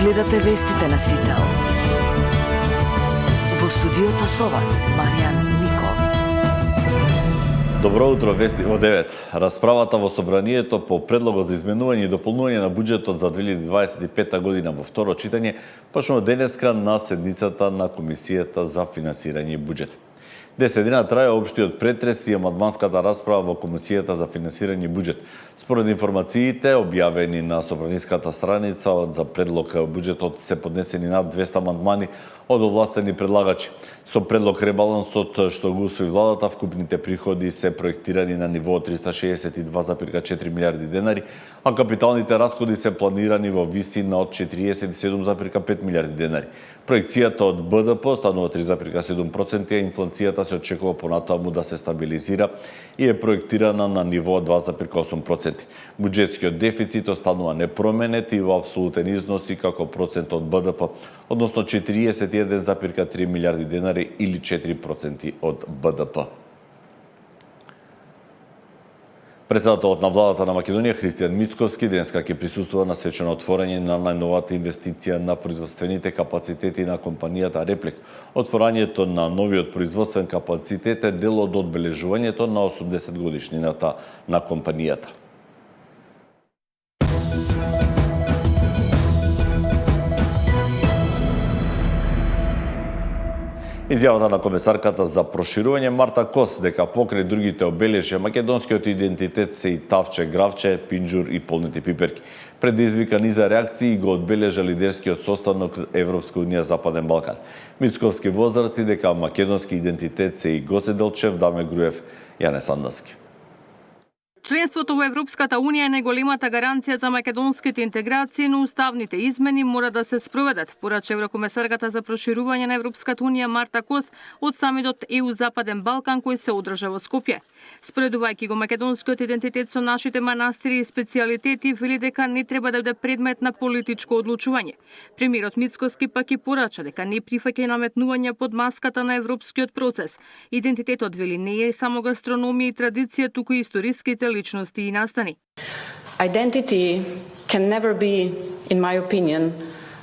Гледате вестите на Сител. Во студиото со вас, Маријан Ников. Добро утро, вести во 9. Расправата во Собранието по предлогот за изменување и дополнување на буџетот за 2025 година во второ читање почнува денеска на седницата на Комисијата за финансирање и буџет. 10 дена трае општиот претрес и амандманската расправа во Комисијата за финансирање и буџет. Според информациите објавени на собраниската страница за предлог буџетот се поднесени над 200 амандмани од овластени предлагачи. Со предлог ребалансот што го усвои владата, вкупните приходи се проектирани на ниво 362,4 милиарди денари, а капиталните расходи се планирани во висина од 47,5 милиарди денари. Проекцијата од БДП станува 3,7%, а инфлацијата се очекува понатаму да се стабилизира и е проектирана на ниво 2,8%. Буџетскиот дефицит останува непроменет и во апсолутен износ и како процент од БДП, односно 41,3 милиарди денари или 4% од БДП. Председателот на владата на Македонија Христијан Мицковски денеска ќе присуствува на свечено отворање на најновата инвестиција на производствените капацитети на компанијата Реплик. Отворањето на новиот производствен капацитет е дел од одбележувањето на 80 годишнината на компанијата. Изјавата на комесарката за проширување Марта Кос дека покрај другите обележја македонскиот идентитет се и тавче, гравче, пинџур и полните пиперки. Предизвика низа реакции и го одбележа лидерскиот состанок Европска унија Западен Балкан. Мицковски возрати дека македонски идентитет се и Гоце Делчев, Даме Груев, Јане Сандански. Членството во Европската унија е најголемата гаранција за македонските интеграции, но уставните измени мора да се спроведат, порача еврокомесарката за проширување на Европската унија Марта Кос од самитот ЕУ Западен Балкан кој се одржа во Скопје. Споредувајќи го македонскиот идентитет со нашите манастири и специјалитети, вели дека не треба да биде предмет на политичко одлучување. Премиерот Мицковски пак и порача дека не прифаќа наметнување под маската на европскиот процес. Идентитетот, вели, не е само гастрономија и традиција, туку и историските личности и настани. Identity can never be, in my opinion,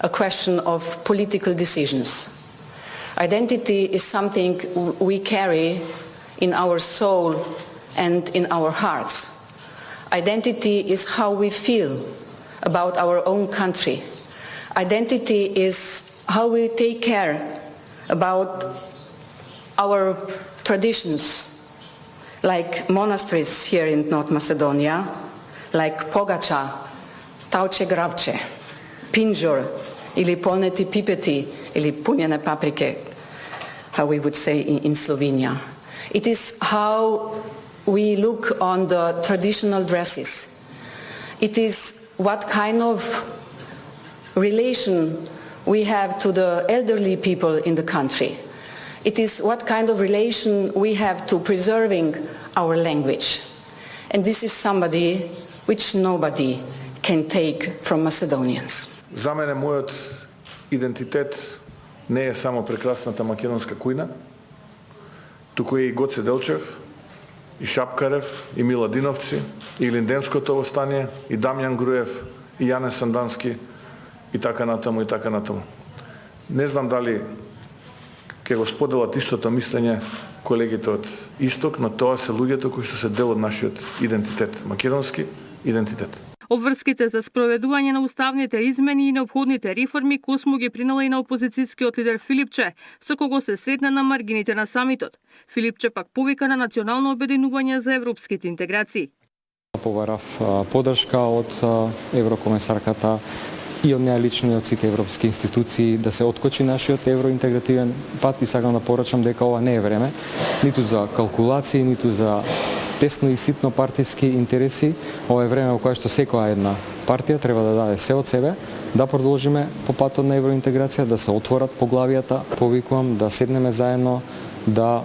a question of political decisions. Identity is something we carry in our soul and in our hearts. Identity is how we feel about our own country. Identity is how we take care about our traditions, like monasteries here in North Macedonia, like Pogača, Tauče Gravče, Pinđur, ili polneti pipeti, ili punjene paprike, how we would say in Slovenia. It is how we look on the traditional dresses. It is what kind of relation we have to the elderly people in the country. It is what kind of relation we have to preserving our language. And this is somebody which nobody can take from Macedonians. За мене мојот идентитет не е само прекрасната македонска кујна, туку е и Гоце Делчев, и Шапкарев, и Миладиновци, и Линденското востание, и Дамјан Груев, и Јане Сандански, и така натаму, и така натаму. Не знам дали ќе го споделат истото мислење колегите од Исток, но тоа се луѓето кои што се дел од нашиот идентитет, македонски идентитет. Обврските за спроведување на уставните измени и неопходните реформи Космо ги принела и на опозицијскиот лидер Филипче, со кого се сретна на маргините на самитот. Филипче пак повика на национално обединување за европските интеграции. Побарав поддршка од еврокомесарката и од неа лично и од сите европски институции да се откочи нашиот евроинтегративен пат и сакам да порачам дека ова не е време ниту за калкулации, ниту за тесно и ситно партиски интереси. Ова е време во кое што секоја една партија треба да даде се од себе, да продолжиме по патот на евроинтеграција, да се отворат поглавијата, повикувам да седнеме заедно, да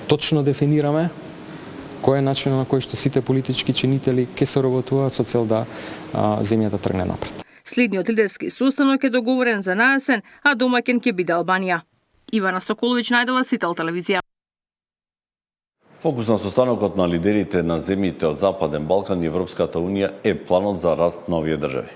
точно дефинираме кој е начинот на кој што сите политички чинители ќе се работуваат со цел да земјата тргне напред. Следниот лидерски состанок е договорен за наесен, а домаќин ќе биде Албанија. Ивана Соколовиќ, Најдова, Сител телевизија. Фокус на состанокот на лидерите на земјите од Западен Балкан и Европската унија е планот за раст на овие држави.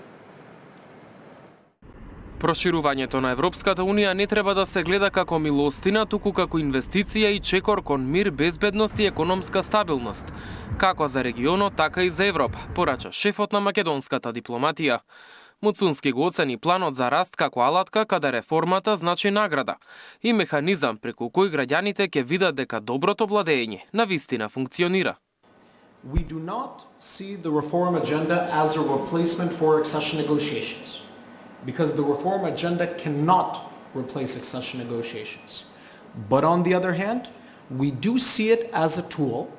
Проширувањето на Европската Унија не треба да се гледа како милостина, туку како инвестиција и чекор кон мир, безбедност и економска стабилност, како за регионот, така и за Европа, порача шефот на македонската дипломатија. Муцунски го оцени планот за раст како алатка каде реформата значи награда и механизам преку кој граѓаните ќе видат дека доброто владење навистина функционира. We do not see the reform agenda as a replacement for accession negotiations, because the reform agenda cannot replace accession negotiations. But on the other hand, we do see it as a tool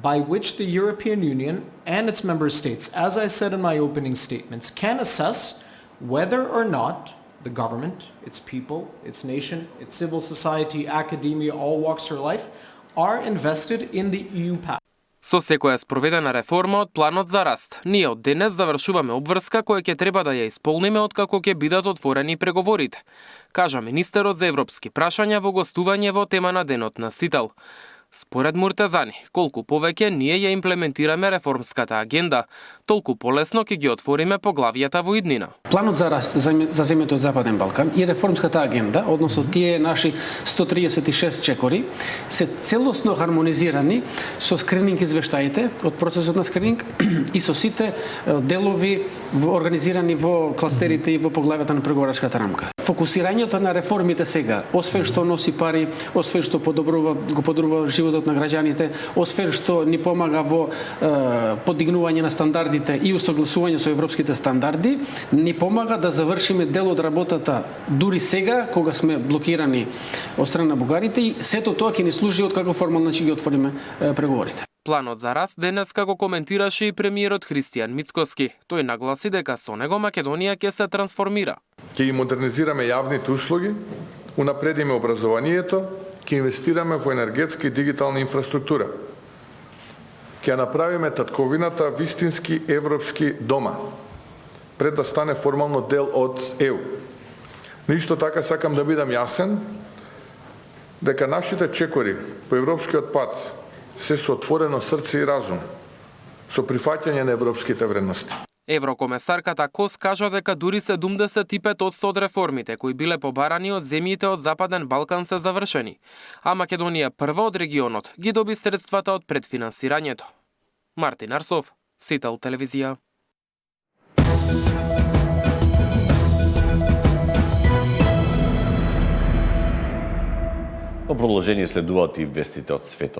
by which the European Union and its member states, as I said in my opening statements, can assess whether or not the government, its people, its nation, its civil society, academia, all walks of life, are invested in the EU path. Со секоја спроведена реформа од планот за раст, ние од денес завршуваме обврска која ќе треба да ја исполниме откако ќе бидат отворени преговорите, кажа министерот за европски прашања во гостување во тема на денот на Сител. Според Муртазани, колку повеќе ние ја имплементираме реформската агенда, толку полесно ќе ги отвориме поглавијата во иднина. Планот за раст за земјите од Западен Балкан и реформската агенда, односно тие наши 136 чекори, се целосно хармонизирани со скрининг извештаите од процесот на скрининг и со сите делови организирани во кластерите и во поглавијата на преговорачката рамка. Фокусирањето на реформите сега, освен што носи пари, освен што го подобрува животот на граѓаните, освен што ни помага во подигнување на стандардите и усогласување со европските стандарди, ни помага да завршиме дел од работата дури сега, кога сме блокирани од страна на бугарите, и сето тоа ќе ни служи од како формално ќе ги отвориме преговорите. Планот за раст денеска го коментираше и премиерот Христијан Мицкоски. Тој нагласи дека со него Македонија ќе се трансформира. Ќе ги модернизираме јавните услуги, унапредиме образованието, ќе инвестираме во енергетска и дигитална инфраструктура. Ќе направиме татковината вистински европски дома, пред да стане формално дел од ЕУ. Но исто така сакам да бидам јасен дека нашите чекори по европскиот пат се со отворено срце и разум, со прифаќање на европските вредности. Еврокомесарката Кос кажа дека дури 75% од реформите кои биле побарани од земјите од Западен Балкан се завршени, а Македонија прва од регионот ги доби средствата од предфинансирањето. Мартин Арсов, Сител телевизија. Во продолжение следуваат и вестите од светот.